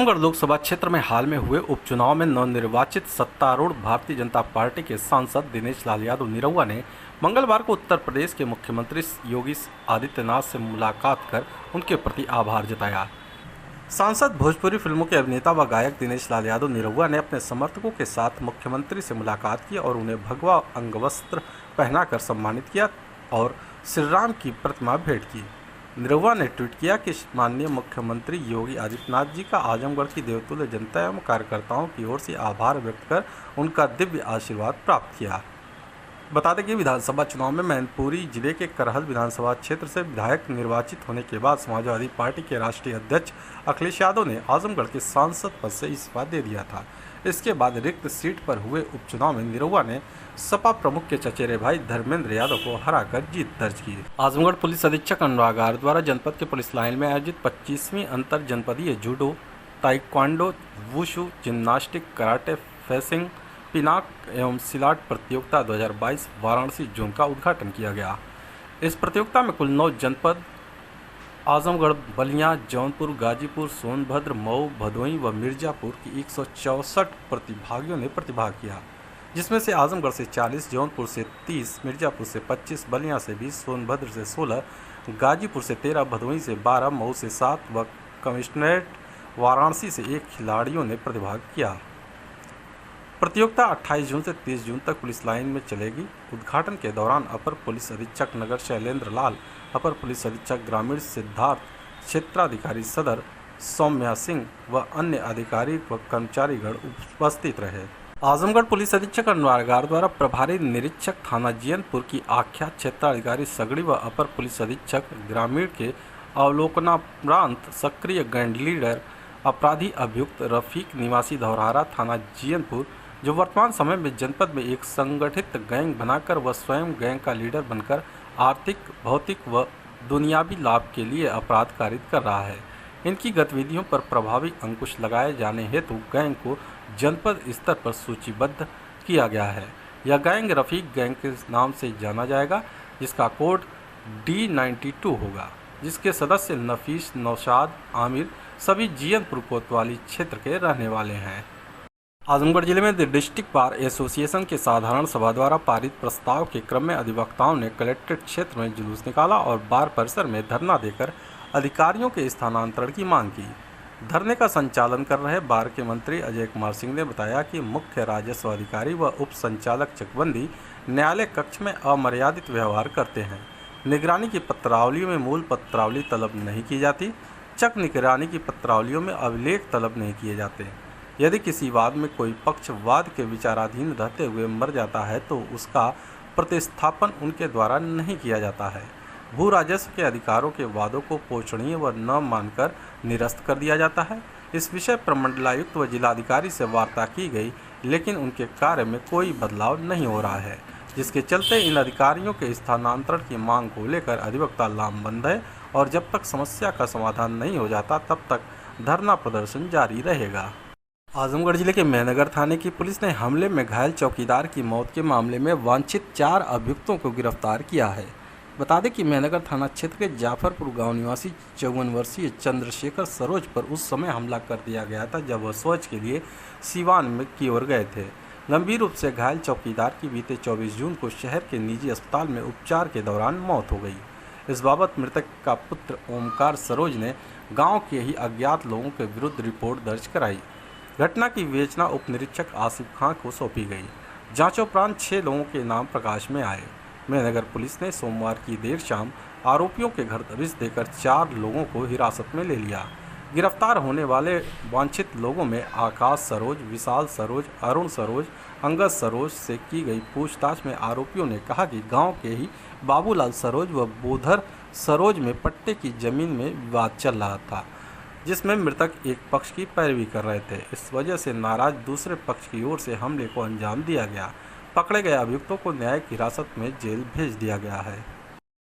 आजमगढ़ लोकसभा क्षेत्र में हाल में हुए उपचुनाव में नवनिर्वाचित सत्तारूढ़ भारतीय जनता पार्टी के सांसद दिनेश लाल यादव निरहुआ ने मंगलवार को उत्तर प्रदेश के मुख्यमंत्री योगी आदित्यनाथ से मुलाकात कर उनके प्रति आभार जताया। सांसद भोजपुरी फिल्मों के अभिनेता व गायक दिनेश लाल यादव निरहुआ ने अपने समर्थकों के साथ मुख्यमंत्री से मुलाकात की और उन्हें भगवा अंगवस्त्र पहनाकर सम्मानित किया और श्री राम की प्रतिमा भेंट की। निरहुआ ने ट्वीट किया कि माननीय मुख्यमंत्री योगी आदित्यनाथ जी का आजमगढ़ की देवतुल्य जनता एवं कार्यकर्ताओं की ओर से आभार व्यक्त कर उनका दिव्य आशीर्वाद प्राप्त किया। बता दें कि विधानसभा चुनाव में मैनपुरी जिले के करहल विधानसभा क्षेत्र से विधायक निर्वाचित होने के बाद समाजवादी पार्टी के राष्ट्रीय अध्यक्ष अखिलेश यादव ने आजमगढ़ के सांसद पद से इस्तीफा दे दिया था। इसके बाद रिक्त सीट पर हुए उपचुनाव में निरहुआ ने सपा प्रमुख के चचेरे भाई धर्मेंद्र यादव को हराकर जीत दर्ज की। आजमगढ़ पुलिस अधीक्षक अनुराग आर द्वारा जनपद के पुलिस लाइन में आयोजित 25वीं अंतर जनपदीय judo, taekwondo, wushu, gymnastic, karate, fencing, pencak एवं सिलाट प्रतियोगिता 2022 वाराणसी जोन का उद्घाटन किया गया। इस प्रतियोगिता में कुल 9 जनपद आजमगढ़, बलिया, जौनपुर, गाजीपुर, सोनभद्र, मऊ, भदोही व मिर्जापुर की 164 प्रतिभागियों ने प्रतिभाग किया, जिसमें से आजमगढ़ से 40, जौनपुर से 30, मिर्जापुर से 25, बलिया से 20, सोनभद्र से 16, गाजीपुर से 13, भदोही से 12, मऊ से 7 व कमिश्नरेट वाराणसी से 1 खिलाड़ियों ने प्रतिभाग किया। प्रतियोगिता 28 जून से 30 जून तक पुलिस लाइन में चलेगी। उद्घाटन के दौरान अपर पुलिस अधीक्षक नगर शैलेंद्र लाल, अपर पुलिस अधीक्षक ग्रामीण सिद्धार्थ, क्षेत्राधिकारी सदर सौम्या सिंह व अन्य अधिकारी व कर्मचारीगण उपस्थित रहे। आजमगढ़ पुलिस अधीक्षक अनुराग आर द्वारा प्रभारी निरीक्षक थाना जियनपुर की आख्या क्षेत्राधिकारी सगड़ी व अपर पुलिस अधीक्षक ग्रामीण के अवलोकनापरांत सक्रिय गैंग लीडर अपराधी अभियुक्त रफीक निवासी धौरहारा थाना जियनपुर, जो वर्तमान समय में जनपद में एक संगठित गैंग बनाकर व स्वयं गैंग का लीडर बनकर आर्थिक, भौतिक व दुनियावी लाभ के लिए अपराध कारित कर रहा है। इनकी गतिविधियों पर प्रभावी अंकुश लगाए जाने हेतु गैंग को जनपद स्तर पर सूचीबद्ध किया गया है। यह गैंग रफीक गैंग के नाम से जाना जाएगा, जिसका कोड D92 होगा, जिसके सदस्य नफीस, नौशाद, आमिर सभी जियनपुर कोतवाली क्षेत्र के रहने वाले हैं। आजमगढ़ जिले में डिस्ट्रिक्ट बार एसोसिएशन के साधारण सभा द्वारा पारित प्रस्ताव के क्रम में अधिवक्ताओं ने कलेक्ट्रेट क्षेत्र में जुलूस निकाला और बार परिसर में धरना देकर अधिकारियों के स्थानांतरण की मांग की। धरने का संचालन कर रहे बार के मंत्री अजय कुमार सिंह ने बताया कि मुख्य राजस्व अधिकारी व उप संचालक चकबंदी न्यायालय कक्ष में अमर्यादित व्यवहार करते हैं। निगरानी की पत्रावलियों में मूल पत्रावली तलब नहीं की जाती। चक निगरानी की पत्रावलियों में अभिलेख तलब नहीं किए जाते। यदि किसी वाद में कोई पक्ष वाद के विचाराधीन रहते हुए मर जाता है तो उसका प्रतिस्थापन उनके द्वारा नहीं किया जाता है। भू राजस्व के अधिकारों के वादों को पोषणीय व न मानकर निरस्त कर दिया जाता है। इस विषय पर मंडलायुक्त व जिलाधिकारी से वार्ता की गई, लेकिन उनके कार्य में कोई बदलाव नहीं हो रहा है, जिसके चलते इन अधिकारियों के स्थानांतरण की मांग को लेकर अधिवक्ता लामबंद है और जब तक समस्या का समाधान नहीं हो जाता तब तक धरना प्रदर्शन जारी रहेगा। आजमगढ़ जिले के मेहनगर थाने की पुलिस ने हमले में घायल चौकीदार की मौत के मामले में वांछित 4 अभियुक्तों को गिरफ्तार किया है। बता दें कि मेहनगर थाना क्षेत्र के जाफरपुर गांव निवासी 54 वर्षीय चंद्रशेखर सरोज पर उस समय हमला कर दिया गया था जब वह शौच के लिए सीवान की ओर गए थे। गंभीर रूप से घायल चौकीदार की बीते 24 जून को शहर के निजी अस्पताल में उपचार के दौरान मौत हो गई। इस बाबत मृतक का पुत्र ओमकार सरोज ने गाँव के ही अज्ञात लोगों के विरुद्ध रिपोर्ट दर्ज कराई। घटना की विवेचना उप निरीक्षक आसिफ खां को सौंपी गई। जांचोपरांत 6 लोगों के नाम प्रकाश में आए। मेहनगर पुलिस ने सोमवार की देर शाम आरोपियों के घर दबिश देकर 4 लोगों को हिरासत में ले लिया। गिरफ्तार होने वाले वांछित लोगों में आकाश सरोज, विशाल सरोज, अरुण सरोज, अंगद सरोज से की गई पूछताछ में आरोपियों ने कहा कि गांव के ही बाबूलाल सरोज व बोधर सरोज में पट्टे की जमीन में विवाद चल रहा था, जिसमें मृतक एक पक्ष की पैरवी कर रहे थे। इस वजह से नाराज दूसरे पक्ष की ओर से हमले को अंजाम दिया गया। पकड़े गए अभियुक्तों को न्यायिक हिरासत में जेल भेज दिया गया है।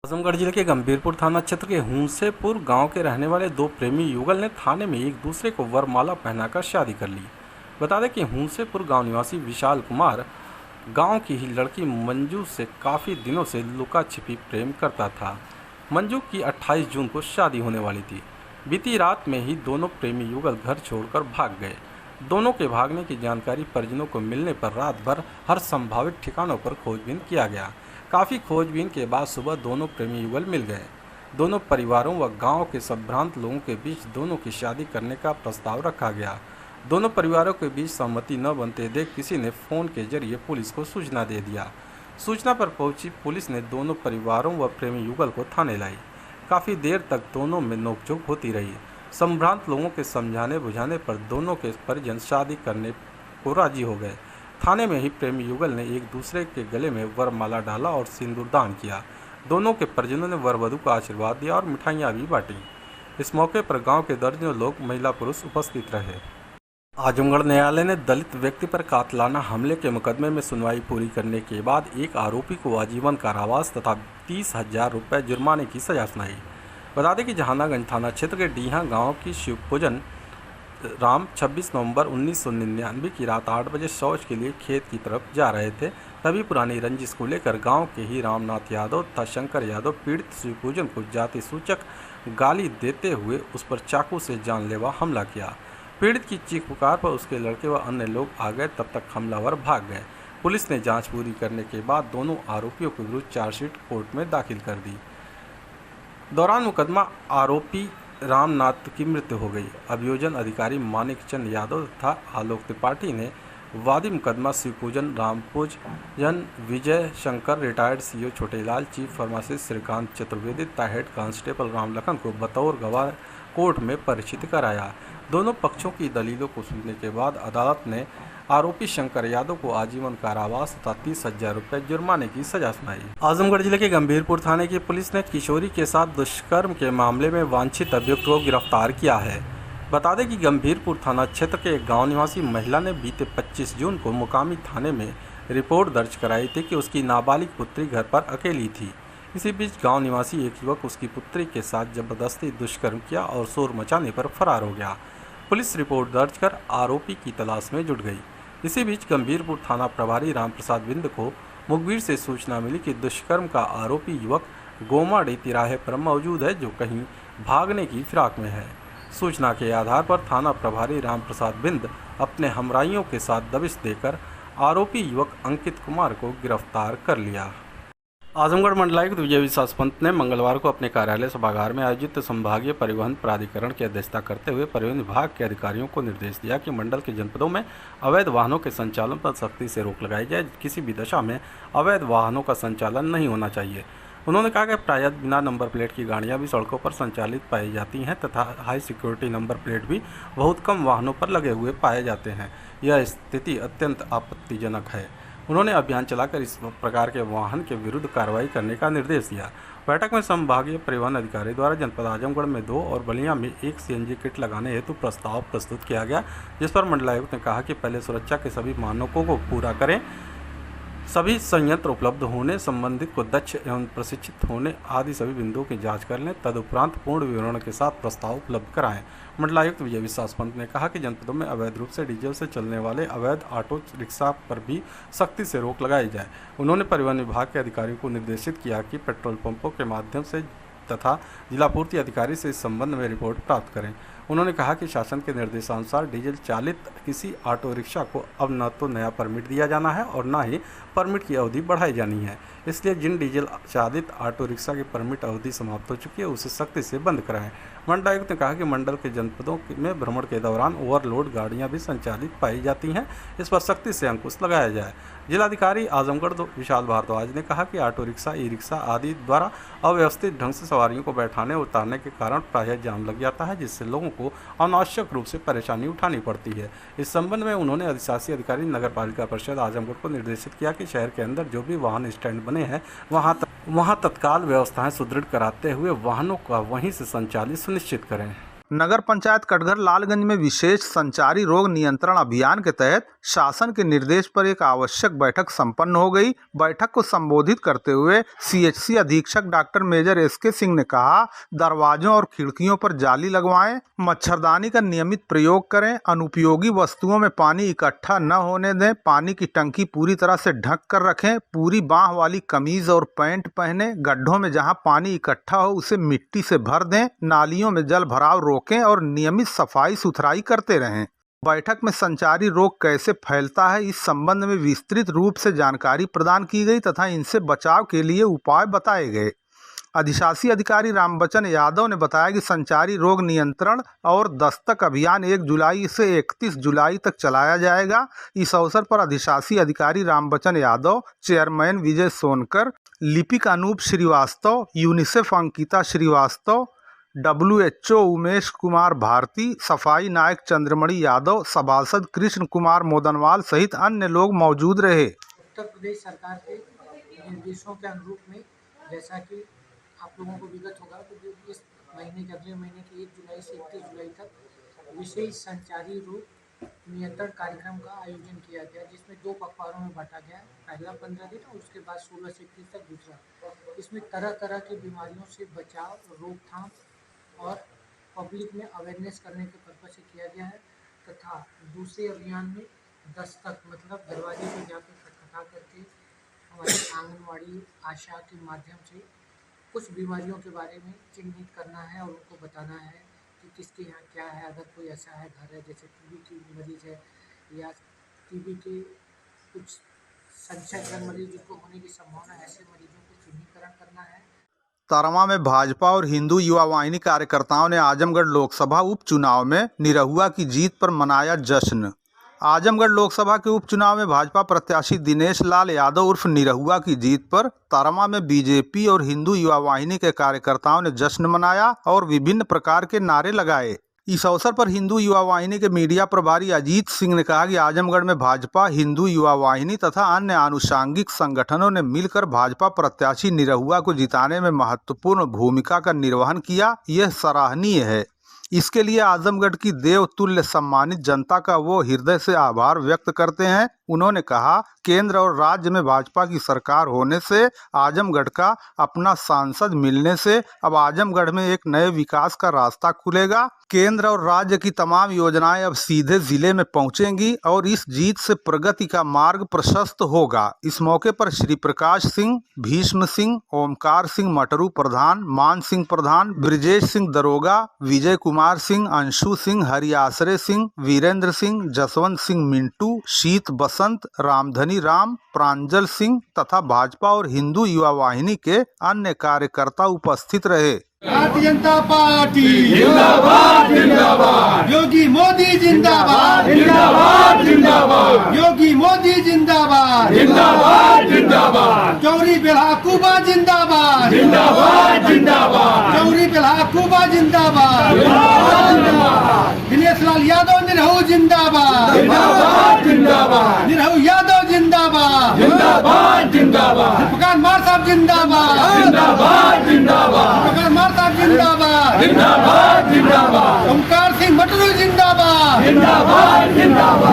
आजमगढ़ जिले के गंभीरपुर थाना क्षेत्र के हुंसेपुर गांव के रहने वाले 2 प्रेमी युगल ने थाने में एक दूसरे को वरमाला पहनाकर शादी कर ली। बता दें कि हुंसेपुर गांव निवासी विशाल कुमार गांव की ही लड़की मंजू से काफ़ी दिनों से लुका छिपी प्रेम करता था। मंजू की 28 जून को शादी होने वाली थी। बीती रात में ही दोनों प्रेमी युगल घर छोड़कर भाग गए। दोनों के भागने की जानकारी परिजनों को मिलने पर रात भर हर संभावित ठिकानों पर खोजबीन किया गया। काफ़ी खोजबीन के बाद सुबह दोनों प्रेमी युगल मिल गए। दोनों परिवारों व गांव के संभ्रांत लोगों के बीच दोनों की शादी करने का प्रस्ताव रखा गया। दोनों परिवारों के बीच सहमति न बनते देख किसी ने फ़ोन के जरिए पुलिस को सूचना दे दिया। सूचना पर पहुंची पुलिस ने दोनों परिवारों व प्रेमी युगल को थाने लाई। काफ़ी देर तक दोनों में नोकझोंक होती रही। संभ्रांत लोगों के समझाने बुझाने पर दोनों के परिजन शादी करने को राजी हो गए। थाने में ही प्रेमी युगल ने एक दूसरे के गले में वरमाला डाला और सिंदूरदान किया। दोनों के परिजनों ने वर वधू का आशीर्वाद दिया और मिठाइयाँ भी बांटी। इस मौके पर गांव के दर्जनों लोग, महिला पुरुष उपस्थित रहे। आजमगढ़ न्यायालय ने दलित व्यक्ति पर कातलाना हमले के मुकदमे में सुनवाई पूरी करने के बाद एक आरोपी को आजीवन कारावास तथा 30,000 रुपये जुर्माने की सजा सुनाई। बता दें कि जहानागंज थाना क्षेत्र के डीहा गांव की शिवपूजन राम 26 नवंबर 1999 की रात 8 बजे शौच के लिए खेत की तरफ जा रहे थे। तभी पुरानी रंजिश को लेकर गांव के ही रामनाथ यादव तथा शंकर यादव पीड़ित शिवपूजन को जाति सूचक गाली देते हुए उस पर चाकू से जानलेवा हमला किया। पीड़ित की चीख पुकार पर उसके लड़के व अन्य लोग आ गए। तब तक हमलावर भाग गए। पुलिस ने जांच पूरी करने के बाद दोनों आरोपियों के विरुद्ध चार्जशीट कोर्ट में दाखिल कर दी। दौरान मुकदमा आरोपी रामनाथ की मृत्यु हो गई। अभियोजन अधिकारी मानिक चंद यादव तथा आलोक त्रिपाठी ने वादी मुकदमा Shivpujan Rampujan Vijay Shankar retired CO Chhotelal, chief pharmacist Shrikant Chaturvedi तथा हेड कांस्टेबल रामलखन को बतौर गवाह कोर्ट में परिचित कराया। दोनों पक्षों की दलीलों को सुनने के बाद अदालत ने आरोपी शंकर यादव को आजीवन कारावास तथा 30,000 रुपये जुर्माने की सजा सुनाई। आजमगढ़ जिले के गंभीरपुर थाने की पुलिस ने किशोरी के साथ दुष्कर्म के मामले में वांछित अभियुक्त को गिरफ्तार किया है। बता दें कि गंभीरपुर थाना क्षेत्र के एक गाँव निवासी महिला ने बीते 25 जून को मुकामी थाने में रिपोर्ट दर्ज कराई थी कि उसकी नाबालिग पुत्री घर पर अकेली थी। इसी बीच गांव निवासी एक युवक उसकी पुत्री के साथ जबरदस्ती दुष्कर्म किया और शोर मचाने पर फरार हो गया। पुलिस रिपोर्ट दर्ज कर आरोपी की तलाश में जुट गई। इसी बीच गंभीरपुर थाना प्रभारी रामप्रसाद बिंद को मुखबिर से सूचना मिली कि दुष्कर्म का आरोपी युवक गोमाड़ी तिराहे पर मौजूद है, जो कहीं भागने की फिराक में है। सूचना के आधार पर थाना प्रभारी रामप्रसाद बिंद अपने हमराइयों के साथ दबिश देकर आरोपी युवक अंकित कुमार को गिरफ्तार कर लिया। आजमगढ़ मंडलायुक्त विजय विश्वास पंत ने मंगलवार को अपने कार्यालय सभागार में आयोजित संभागीय परिवहन प्राधिकरण की अध्यक्षता करते हुए परिवहन विभाग के अधिकारियों को निर्देश दिया कि मंडल के जनपदों में अवैध वाहनों के संचालन पर सख्ती से रोक लगाई जाए। किसी भी दशा में अवैध वाहनों का संचालन नहीं होना चाहिए। उन्होंने कहा कि प्रायः बिना नंबर प्लेट की गाड़ियां भी सड़कों पर संचालित पाई जाती हैं तथा हाई सिक्योरिटी नंबर प्लेट भी बहुत कम वाहनों पर लगे हुए पाए जाते हैं। यह स्थिति अत्यंत आपत्तिजनक है। उन्होंने अभियान चलाकर इस प्रकार के वाहन के विरुद्ध कार्रवाई करने का निर्देश दिया। बैठक में संभागीय परिवहन अधिकारी द्वारा जनपद आजमगढ़ में 2 और बलिया में 1 CNG किट लगाने हेतु प्रस्ताव प्रस्तुत किया गया, जिस पर मंडलायुक्त ने कहा कि पहले सुरक्षा के सभी मानकों को पूरा करें, सभी संयंत्र उपलब्ध होने, संबंधित को दक्ष एवं प्रशिक्षित होने आदि सभी बिंदुओं की जांच कर लें। तदुपरांत पूर्ण विवरण के साथ प्रस्ताव उपलब्ध कराएं। मंडलायुक्त विजय विश्वास पंत ने कहा कि जनपदों में अवैध रूप से डीजल से चलने वाले अवैध ऑटो रिक्शा पर भी सख्ती से रोक लगाई जाए। उन्होंने परिवहन विभाग के अधिकारियों को निर्देशित किया कि पेट्रोल पंपों के माध्यम से तथा जिला पूर्ति अधिकारी से इस संबंध में रिपोर्ट प्राप्त करें। उन्होंने कहा कि शासन के निर्देशानुसार डीजल चालित किसी ऑटो रिक्शा को अब न तो नया परमिट दिया जाना है और न ही परमिट की अवधि बढ़ाई जानी है। इसलिए जिन डीजल चालित ऑटो रिक्शा की परमिट अवधि समाप्त हो चुकी है उसे सख्ती से बंद कराएं। मंडलायुक्त ने कहा कि मंडल के जनपदों में भ्रमण के दौरान ओवरलोड गाड़ियां भी संचालित पाई जाती हैं, इस पर सख्ती से अंकुश लगाया जाए। जिलाधिकारी आजमगढ़ विशाल भारद्वाज ने कहा कि ऑटो रिक्शा, ई रिक्शा आदि द्वारा अव्यवस्थित ढंग से सवारियों को बैठाने और उतारने के कारण प्रायः जाम लग जाता है, जिससे लोगों को अनावश्यक रूप से परेशानी उठानी पड़ती है। इस संबंध में उन्होंने अधिशासी अधिकारी नगर पालिका परिषद आजमगढ़ को निर्देशित किया कि शहर के अंदर जो भी वाहन स्टैंड बने हैं वहां तत्काल व्यवस्थाएं सुदृढ़ कराते हुए वाहनों का वहीं से संचालित सुनिश्चित करें। नगर पंचायत कटघर लालगंज में विशेष संचारी रोग नियंत्रण अभियान के तहत शासन के निर्देश पर एक आवश्यक बैठक संपन्न हो गई। बैठक को संबोधित करते हुए सीएचसी अधीक्षक डॉक्टर मेजर एसके सिंह ने कहा, दरवाजों और खिड़कियों पर जाली लगवाएं, मच्छरदानी का नियमित प्रयोग करें, अनुपयोगी वस्तुओं में पानी इकट्ठा न होने दें, पानी की टंकी पूरी तरह से ढक कर रखें, पूरी बांह वाली कमीज और पैंट पहने, गड्ढों में जहां पानी इकट्ठा हो उसे मिट्टी से भर दें, नालियों में जल भराव रोकें और नियमित सफाई सुथराई करते रहें। बैठक में संचारी रोग कैसे फैलता है इस संबंध में विस्तृत रूप से जानकारी प्रदान की गई तथा इनसे बचाव के लिए उपाय बताए गए। अधिशासी अधिकारी रामबचन यादव ने बताया कि संचारी रोग नियंत्रण और दस्तक अभियान 1 जुलाई से 31 जुलाई तक चलाया जाएगा। इस अवसर पर अधिशासी अधिकारी रामबचन यादव, चेयरमैन विजय सोनकर, लिपिक अनूप श्रीवास्तव, यूनिसेफ अंकिता श्रीवास्तव, WHO उमेश कुमार भारती, सफाई नायक चंद्रमणि यादव, सभासद कृष्ण कुमार मोदनवाल सहित अन्य लोग मौजूद रहे। उत्तर प्रदेश सरकार के निर्देशों के अनुरूप में, जैसा कि आप लोगों को विगत होगा, तो इस महीने के अगले महीने के 1 जुलाई से 31 जुलाई तक विशेष संचारी रोग नियंत्रण कार्यक्रम का आयोजन किया गया, जिसमें 2 पखवाड़ों में बांटा गया। पहला 15 दिन और उसके बाद 16 से 31 तक दूसरा। इसमें तरह तरह की बीमारियों से बचाव, रोकथाम और पब्लिक में अवेयरनेस करने के पर्पज से किया गया है। तथा दूसरे अभियान में दस्तक मतलब दरवाजे पर जाकर खटखटा करके हमारे आंगनवाड़ी आशा के माध्यम से कुछ बीमारियों के बारे में चिन्हित करना है और उनको बताना है कि किसके यहाँ क्या है। अगर कोई ऐसा है घर है जैसे टीबी की मरीज़ है या टीबी के कुछ संशयजनक मरीज जिसको होने की संभावना है, ऐसे मरीजों को चिन्हीकरण करना है। तरमा में भाजपा और हिंदू युवा वाहिनी कार्यकर्ताओं ने आजमगढ़ लोकसभा उपचुनाव में निरहुआ की जीत पर मनाया जश्न। आजमगढ़ लोकसभा के उपचुनाव में भाजपा प्रत्याशी दिनेश लाल यादव उर्फ निरहुआ की जीत पर तरमा में बीजेपी और हिंदू युवा वाहिनी के कार्यकर्ताओं ने जश्न मनाया और विभिन्न प्रकार के नारे लगाए। इस अवसर पर हिंदू युवा वाहिनी के मीडिया प्रभारी अजीत सिंह ने कहा कि आजमगढ़ में भाजपा, हिंदू युवा वाहिनी तथा अन्य आनुषांगिक संगठनों ने मिलकर भाजपा प्रत्याशी निरहुआ को जिताने में महत्वपूर्ण भूमिका का निर्वहन किया। यह सराहनीय है। इसके लिए आजमगढ़ की देवतुल्य सम्मानित जनता का वो हृदय से आभार व्यक्त करते हैं। उन्होंने कहा, केंद्र और राज्य में भाजपा की सरकार होने से, आजमगढ़ का अपना सांसद मिलने से अब आजमगढ़ में एक नए विकास का रास्ता खुलेगा। केंद्र और राज्य की तमाम योजनाएं अब सीधे जिले में पहुंचेंगी और इस जीत से प्रगति का मार्ग प्रशस्त होगा। इस मौके पर श्री प्रकाश सिंह, भीष्म सिंह, ओमकार सिंह मटरू प्रधान, मान सिंह प्रधान, ब्रिजेश सिंह दरोगा, विजय कुमार सिंह, अंशु सिंह, हरियासरे सिंह, वीरेंद्र सिंह, जसवंत सिंह मिंटू, शीत बसंत, रामधनी राम, प्रांजल सिंह तथा भाजपा और हिंदू युवा वाहिनी के अन्य कार्यकर्ता उपस्थित रहे। भारतीय जनता पार्टी जिंदाबाद जिंदाबाद, योगी मोदी जिंदाबाद जिंदाबाद जिंदाबाद, योगी मोदी जिंदाबाद जिंदाबाद जिंदाबाद, चौरी बेलाकुबा जिंदाबाद जिंदाबाद जिंदाबाद, चौरी बेलाकुबा जिंदाबाद जिंदाबाद, दिनेश लाल यादव निरहु जिंदाबाद जिंदाबाद जिंदाबाद, निरहु यादव जिंदाबाद जिंदाबाद जिंदाबाद, दीपकान मार साहब जिंदाबाद जिंदाबाद जिंदाबाद, दीपकान मार साहब जिंदाबाद जिंदाबाद जिंदाबाद, ओमकार सिंह मटरू जिंदाबाद जिंदाबाद जिंदाबाद।